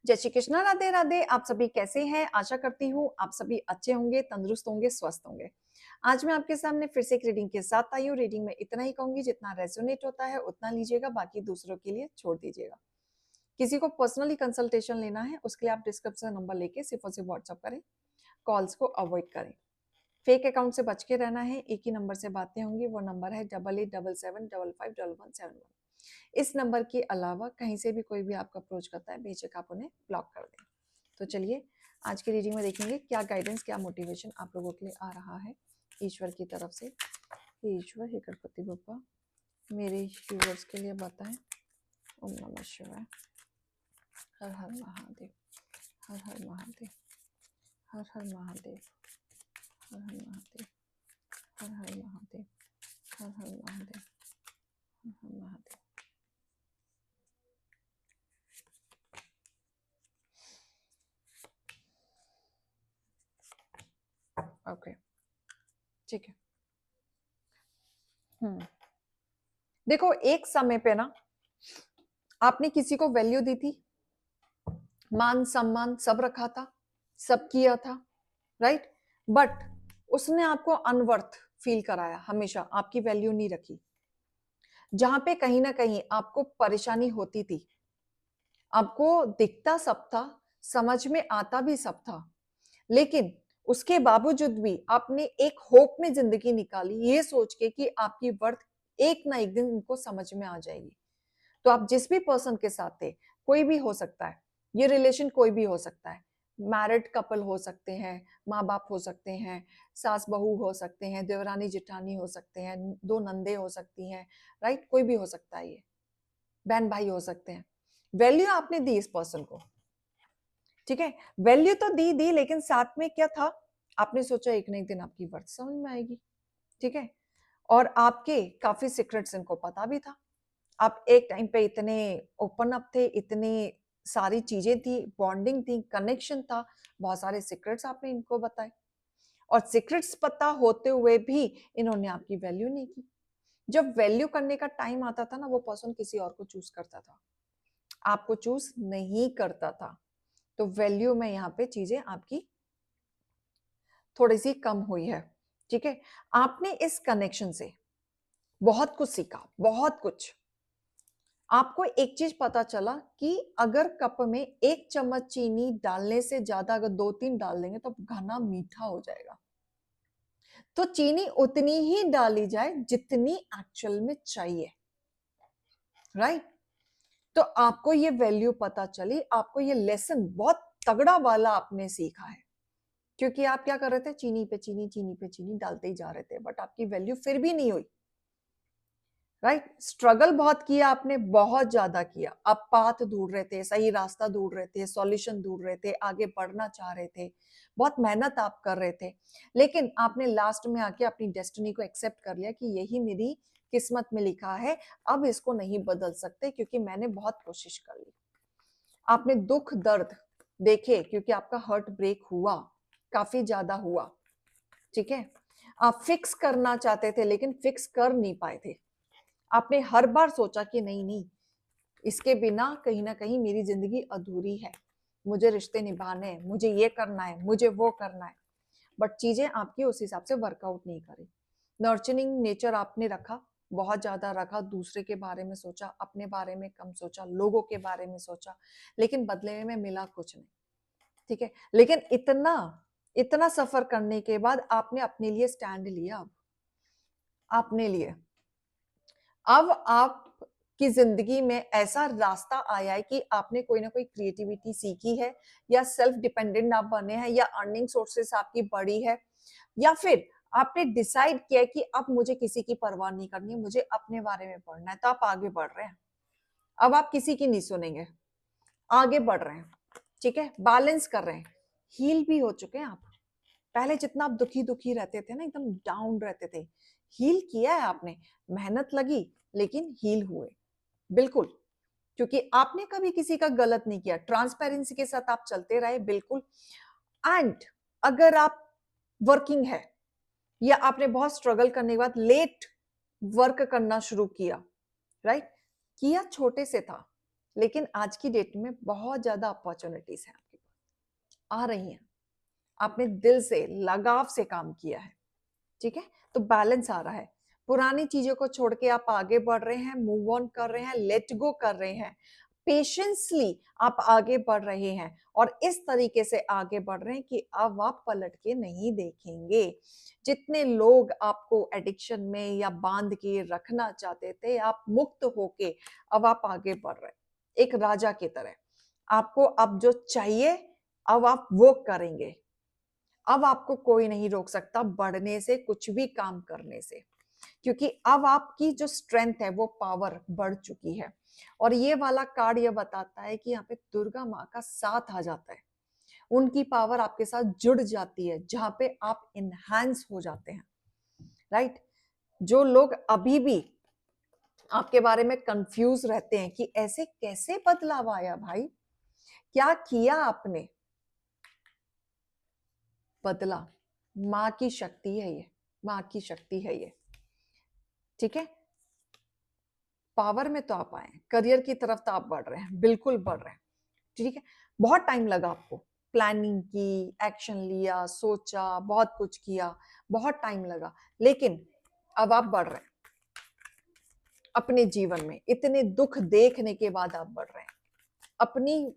जय श्री कृष्णा, राधे राधे। आप सभी कैसे हैं? आशा करती हूँ आप सभी अच्छे होंगे, तंदुरुस्त होंगे, स्वस्थ होंगे। आज मैं आपके सामने फिर से एक रीडिंग के साथ आई हूँ। रीडिंग में इतना ही कहूंगी, जितना रेजोनेट होता है उतना लीजिएगा, बाकी दूसरों के लिए छोड़ दीजिएगा। किसी को पर्सनली कंसल्टेशन लेना है उसके लिए आप डिस्क्रिप्शन नंबर लेके सिर्फ और सिर्फ व्हाट्सअप करें। कॉल्स को अवॉइड करें। फेक अकाउंट से बच के रहना है। एक ही नंबर से बातें होंगी, वो नंबर है 8877755111। इस नंबर के अलावा कहीं से भी कोई भी आपको अप्रोच करता है, बेशक आप उन्हें ब्लॉक कर दें। तो चलिए आज की रीडिंग में देखेंगे क्या गाइडेंस, क्या मोटिवेशन आप लोगों के लिए आ रहा है ईश्वर की तरफ से। हे ईश्वर, हे गणपति बप्पा, मेरे व्यूअर्स के लिए बताएं। ओम नमः शिवाय। हर हर महादेव, हर हर महादेव, हर हर महादेव, हर हर महादेव, हर हर महादेव, हर हर महादेव, हर हर महादेव। ओके, ठीक है। देखो, एक समय पे ना आपने किसी को वैल्यू दी थी, मान सम्मान सब रखा था, सब किया था, राइट। बट उसने आपको अनवर्थ फील कराया, हमेशा आपकी वैल्यू नहीं रखी। जहां पे कहीं ना कहीं आपको परेशानी होती थी, आपको दिखता सब था, समझ में आता भी सब था, लेकिन उसके बावजूद भी आपने एक होप में जिंदगी निकाली, ये सोच के कि आपकी वर्थ एक ना एक दिन उनको समझ में आ जाएगी। तो आप जिस भी पर्सन के साथ थे, कोई भी हो सकता है, ये रिलेशन कोई भी हो सकता है, मैरिड कपल हो सकते हैं, माँ बाप हो सकते हैं, सास बहू हो सकते हैं, देवरानी जिठानी हो सकते हैं, दो नंदे हो सकती हैं, राइट। कोई भी हो सकता है, ये बहन भाई हो सकते हैं। वैल्यू आपने दी इस पर्सन को, ठीक है, वैल्यू तो दी, लेकिन साथ में क्या था, आपने सोचा एक ना एक दिन आपकी वर्थ समझ में आएगी, ठीक है। और आपके काफी सीक्रेट्स इनको पता भी था। आप एक टाइम पे इतने ओपन अप थे, इतनी सारी चीजें थी, बॉन्डिंग थी, कनेक्शन था, बहुत सारे सीक्रेट्स आपने इनको बताए। और सीक्रेट्स पता होते हुए भी इन्होंने आपकी वैल्यू नहीं की। जब वैल्यू करने का टाइम आता था ना, वो पर्सन किसी और को चूज करता था, आपको चूज नहीं करता था। तो वैल्यू में यहाँ पे चीजें आपकी थोड़ी सी कम हुई है, ठीक है। आपने इस कनेक्शन से बहुत कुछ सीखा, बहुत कुछ। आपको एक चीज पता चला कि अगर कप में एक चम्मच चीनी डालने से ज्यादा अगर 2-3 डाल देंगे तो घना मीठा हो जाएगा। तो चीनी उतनी ही डाली जाए जितनी एक्चुअल में चाहिए, राइट। तो आपको ये वैल्यू पता चली, आपको ये लेसन बहुत तगड़ा वाला आपने सीखा है। क्योंकि आप क्या कर रहे थे, चीनी पे चीनी, चीनी पे चीनी डालते ही जा रहे थे, बट आपकी वैल्यू फिर भी नहीं हुई, राइट। स्ट्रगल बहुत किया आपने, बहुत ज्यादा किया। आप पाथ ढूंढ रहे थे, सही रास्ता ढूंढ रहे थे, सॉल्यूशन ढूंढ रहे थे, आगे बढ़ना चाह रहे थे, बहुत मेहनत आप कर रहे थे। लेकिन आपने लास्ट में आके अपनी डेस्टिनी को एक्सेप्ट कर लिया कि यही मेरी किस्मत में लिखा है, अब इसको नहीं बदल सकते, क्योंकि मैंने बहुत कोशिश कर ली। आपने दुख दर्द देखे, क्योंकि आपका हार्ट ब्रेक हुआ, काफी ज्यादा हुआ, ठीक है। आप फिक्स करना चाहते थे लेकिन फिक्स कर नहीं पाए थे। आपने हर बार सोचा कि नहीं नहीं, इसके बिना कहीं ना कहीं मेरी जिंदगी अधूरी है, मुझे रिश्ते निभाने हैं, मुझे ये करना है, मुझे वो करना है। बट चीजें आपकी उस हिसाब से वर्कआउट नहीं करी। नर्चरिंग नेचर आपने रखा, बहुत ज्यादा रखा, दूसरे के बारे में सोचा, अपने बारे में कम सोचा, लोगों के बारे में सोचा, लेकिन बदले में मिला कुछ नहीं, ठीक है। लेकिन इतना इतना सफर करने के बाद आपने अपने लिए स्टैंड लिया। अब आपने लिए, अब आप की जिंदगी में ऐसा रास्ता आया है कि आपने कोई ना कोई क्रिएटिविटी सीखी है, या सेल्फ डिपेंडेंट आप बने हैं, या अर्निंग सोर्सेस आपकी बढ़ी है, या फिर आपने डिसाइड किया है कि अब मुझे किसी की परवाह नहीं करनी है, मुझे अपने बारे में पढ़ना है। तो आप आगे बढ़ रहे हैं, अब आप किसी की नहीं सुनेंगे, आगे बढ़ रहे हैं, ठीक है, बैलेंस कर रहे हैं, हील भी हो चुके हैं आप। पहले जितना आप दुखी दुखी रहते थे ना, एकदम डाउन रहते थे, हील किया है आपने, मेहनत लगी, लेकिन हील हुए, बिल्कुल। क्योंकि आपने कभी किसी का गलत नहीं किया, ट्रांसपेरेंसी के साथ आप चलते रहे, बिल्कुल। एंड अगर आप वर्किंग है, या आपने बहुत स्ट्रगल करने के बाद लेट वर्क करना शुरू किया, राइट, किया छोटे से था, लेकिन आज की डेट में बहुत ज्यादा अपॉर्चुनिटीज हैं आपके पास, आ रही हैं। आपने दिल से लगाव से काम किया है, ठीक है, तो बैलेंस आ रहा है। पुरानी चीजों को छोड़ के आप आगे बढ़ रहे हैं, मूव ऑन कर रहे हैं, लेट गो कर रहे हैं, पेशेंसली आप आगे बढ़ रहे हैं और इस तरीके से आगे बढ़ रहे हैं कि अब आप पलट के नहीं देखेंगे। जितने लोग आपको एडिक्शन में या बांध के रखना चाहते थे, आप मुक्त होके अब आप आगे बढ़ रहे हैं एक राजा की तरह। आपको अब जो चाहिए अब आप वो करेंगे। अब आपको कोई नहीं रोक सकता बढ़ने से, कुछ भी काम करने से, क्योंकि अब आपकी जो स्ट्रेंथ है वो पावर बढ़ चुकी है। और ये वाला कार्ड ये बताता है कि यहाँ पे दुर्गा माँ का साथ आ जाता है, उनकी पावर आपके साथ जुड़ जाती है, जहां पे आप इनहैंस हो जाते हैं, राइट। जो लोग अभी भी आपके बारे में कंफ्यूज रहते हैं कि ऐसे कैसे बदलाव आया भाई, क्या किया आपने, बदला। माँ की शक्ति है ये, माँ की शक्ति है ये, ठीक है। पावर में तो आप आए, करियर की तरफ तो आप बढ़ रहे हैं, बिल्कुल बढ़ रहे हैं, ठीक है। बहुत टाइम लगा आपको, प्लानिंग की, एक्शन लिया, सोचा, बहुत कुछ किया, बहुत टाइम लगा, लेकिन अब आप बढ़ रहे हैं अपने जीवन में। इतने दुख देखने के बाद आप बढ़ रहे हैं, अपनी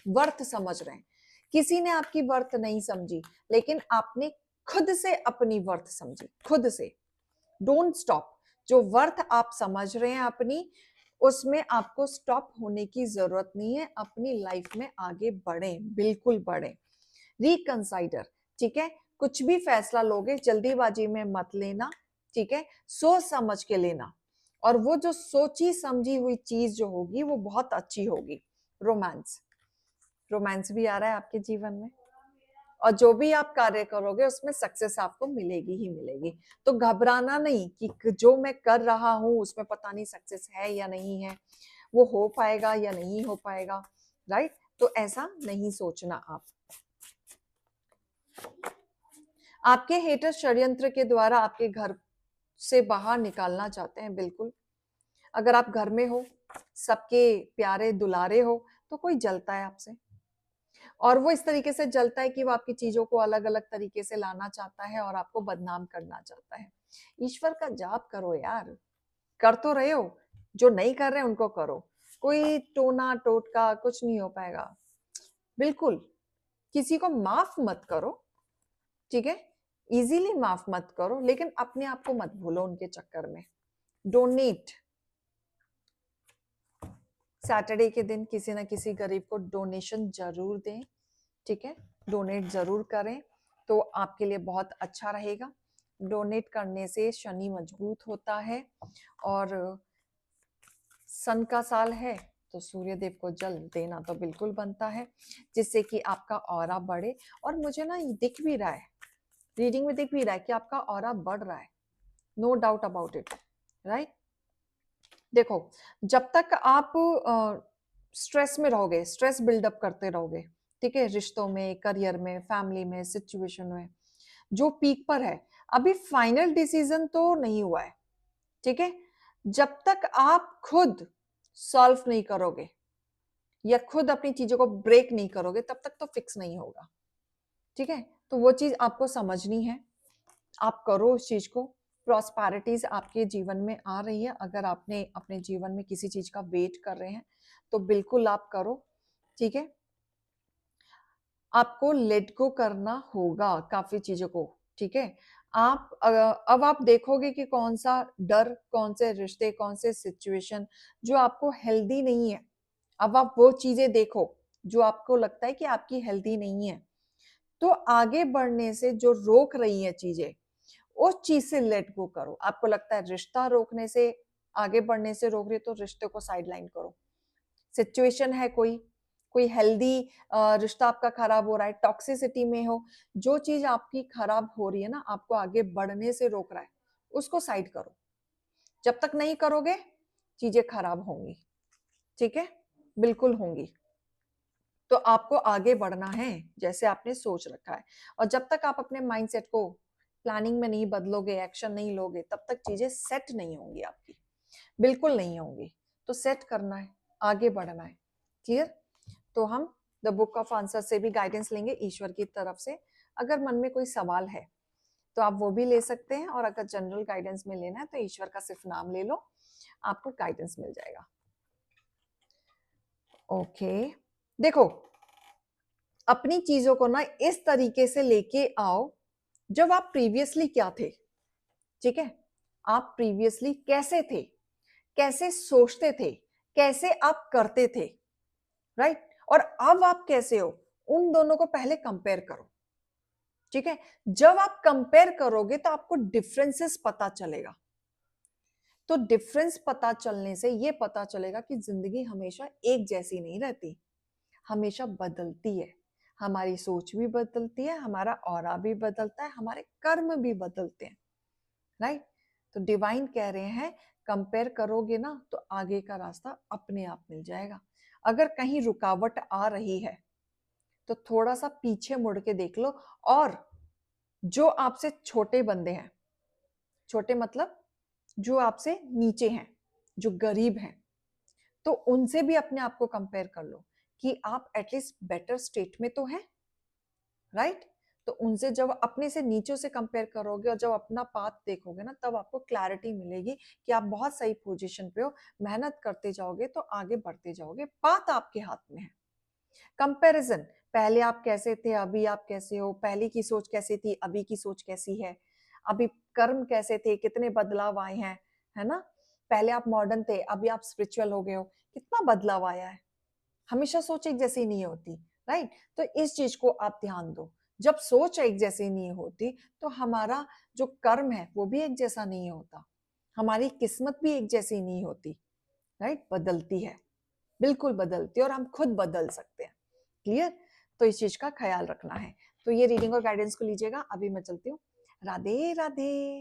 वर्थ समझ रहे हैं। किसी ने आपकी वर्थ नहीं समझी, लेकिन आपने खुद से अपनी वर्थ समझी, खुद से। Don't stop. जो वर्थ आप समझ रहे हैं अपनी, उसमें आपको स्टॉप होने की जरूरत नहीं है। अपनी लाइफ में आगे बढ़ें, बिल्कुल बढ़ें। रिकंसाइडर, ठीक है। कुछ भी फैसला लोगे जल्दीबाजी में मत लेना, ठीक है, सोच समझ के लेना। और वो जो सोची समझी हुई चीज जो होगी वो बहुत अच्छी होगी। रोमांस, रोमांस भी आ रहा है आपके जीवन में, और जो भी आप कार्य करोगे उसमें सक्सेस आपको मिलेगी ही मिलेगी। तो घबराना नहीं कि जो मैं कर रहा हूं उसमें पता नहीं सक्सेस है या नहीं है, वो हो पाएगा या नहीं हो पाएगा, राइट। तो ऐसा नहीं सोचना आप। आपके हेटर षड्यंत्र के द्वारा आपके घर से बाहर निकालना चाहते हैं, बिल्कुल। अगर आप घर में हो, सबके प्यारे दुलारे हो, तो कोई जलता है आपसे, और वो इस तरीके से जलता है कि वो आपकी चीजों को अलग अलग तरीके से लाना चाहता है और आपको बदनाम करना चाहता है। ईश्वर का जाप करो यार, कर तो रहे हो, जो नहीं कर रहे उनको करो। कोई टोना टोटका कुछ नहीं हो पाएगा, बिल्कुल। किसी को माफ मत करो, ठीक है, इजीली माफ मत करो, लेकिन अपने आप को मत भूलो उनके चक्कर में। डोनेट, सैटरडे के दिन किसी ना किसी गरीब को डोनेशन जरूर दें, ठीक है, डोनेट जरूर करें, तो आपके लिए बहुत अच्छा रहेगा। डोनेट करने से शनि मजबूत होता है, और सन का साल है तो सूर्य देव को जल देना तो बिल्कुल बनता है, जिससे कि आपका ऑरा बढ़े। और मुझे ना ये दिख भी रहा है, रीडिंग में दिख भी रहा है कि आपका ऑरा बढ़ रहा है, no doubt about it, right. देखो, जब तक आप स्ट्रेस में रहोगे, स्ट्रेस बिल्डअप करते रहोगे, ठीक है, रिश्तों में, करियर में, फैमिली में, सिचुएशन में, जो पीक पर है, अभी फाइनल डिसीजन तो नहीं हुआ है, ठीक है। जब तक आप खुद सॉल्व नहीं करोगे या खुद अपनी चीजों को ब्रेक नहीं करोगे, तब तक तो फिक्स नहीं होगा, ठीक है। तो वो चीज आपको समझनी है, आप करो उस चीज को। प्रॉस्पेरिटीज आपके जीवन में आ रही है, अगर आपने अपने जीवन में किसी चीज का वेट कर रहे हैं तो बिल्कुल आप करो, ठीक है। आपको लेट गो करना होगा काफी चीजों को, ठीक है। आप अब आप देखोगे कि कौन सा डर, कौन से रिश्ते, कौन से सिचुएशन जो आपको हेल्दी नहीं है, अब आप वो चीजें देखो जो आपको लगता है कि आपकी हेल्दी नहीं है। तो आगे बढ़ने से जो रोक रही है चीजें, उस चीज से लेट गो करो। आपको लगता है रिश्ता रोकने से, आगे बढ़ने से रोक रही है, तो रिश्ते को साइडलाइन करो। सिचुएशन है कोई, कोई हेल्दी रिश्ता आपका खराब हो रहा है, टॉक्सिसिटी में हो, जो चीज आपकी खराब हो रही है ना, आपको आगे बढ़ने से रोक रहा है, उसको साइड करो। जब तक नहीं करोगे चीजें खराब होंगी, ठीक है, बिल्कुल होंगी। तो आपको आगे बढ़ना है जैसे आपने सोच रखा है, और जब तक आप अपने माइंडसेट को प्लानिंग में नहीं बदलोगे, एक्शन नहीं लोगे, तब तक चीजें सेट नहीं होंगी आपकी, बिल्कुल नहीं होंगी। तो सेट करना है, आगे बढ़ना है, क्लियर? तो हम द बुक ऑफ आंसर से भी गाइडेंस लेंगे ईश्वर की तरफ से। अगर मन में कोई सवाल है तो आप वो भी ले सकते हैं, और अगर जनरल गाइडेंस में लेना है तो ईश्वर का सिर्फ नाम ले लो, आपको गाइडेंस मिल जाएगा। ओके, देखो अपनी चीजों को ना इस तरीके से लेके आओ जब आप प्रीवियसली क्या थे, ठीक है? आप प्रीवियसली कैसे थे, कैसे सोचते थे, कैसे आप करते थे, राइट? और अब आप कैसे हो, उन दोनों को पहले कंपेयर करो, ठीक है? जब आप कंपेयर करोगे तो आपको डिफरेंसेस पता चलेगा। तो डिफरेंस पता चलने से ये पता चलेगा कि जिंदगी हमेशा एक जैसी नहीं रहती, हमेशा बदलती है। हमारी सोच भी बदलती है, हमारा ऑरा भी बदलता है, हमारे कर्म भी बदलते हैं, राइट? तो डिवाइन कह रहे हैं कंपेयर करोगे ना तो आगे का रास्ता अपने आप मिल जाएगा। अगर कहीं रुकावट आ रही है तो थोड़ा सा पीछे मुड़ के देख लो, और जो आपसे छोटे बंदे हैं, छोटे मतलब जो आपसे नीचे हैं, जो गरीब हैं, तो उनसे भी अपने आप को कंपेयर कर लो कि आप एटलीस्ट बेटर स्टेट में तो हैं, राइट? तो उनसे जब अपने से नीचों से कंपेयर करोगे और जब अपना पाथ देखोगे ना, तब आपको क्लैरिटी मिलेगी कि आप बहुत सही पोजीशन पे हो, मेहनत करते जाओगे तो आगे बढ़ते जाओगे, पाथ आपके हाथ में है। कंपैरिजन, पहले आप कैसे थे, अभी आप कैसे हो, पहले की सोच कैसी थी, अभी की सोच कैसी है, अभी कर्म कैसे थे, कितने बदलाव आए हैं, है ना? पहले आप मॉडर्न थे, अभी आप स्पिरिचुअल हो गए हो, कितना बदलाव आया है। हमेशा सोच एक जैसी नहीं होती, राइट? तो इस चीज को आप ध्यान दो। जब सोच एक जैसी नहीं होती तो हमारा जो कर्म है वो भी एक जैसा नहीं होता, हमारी किस्मत भी एक जैसी नहीं होती, राइट? बदलती है, बिल्कुल बदलती है, और हम खुद बदल सकते हैं। क्लियर? तो इस चीज का ख्याल रखना है। तो ये रीडिंग और गाइडेंस को लीजिएगा। अभी मैं चलती हूँ। राधे राधे।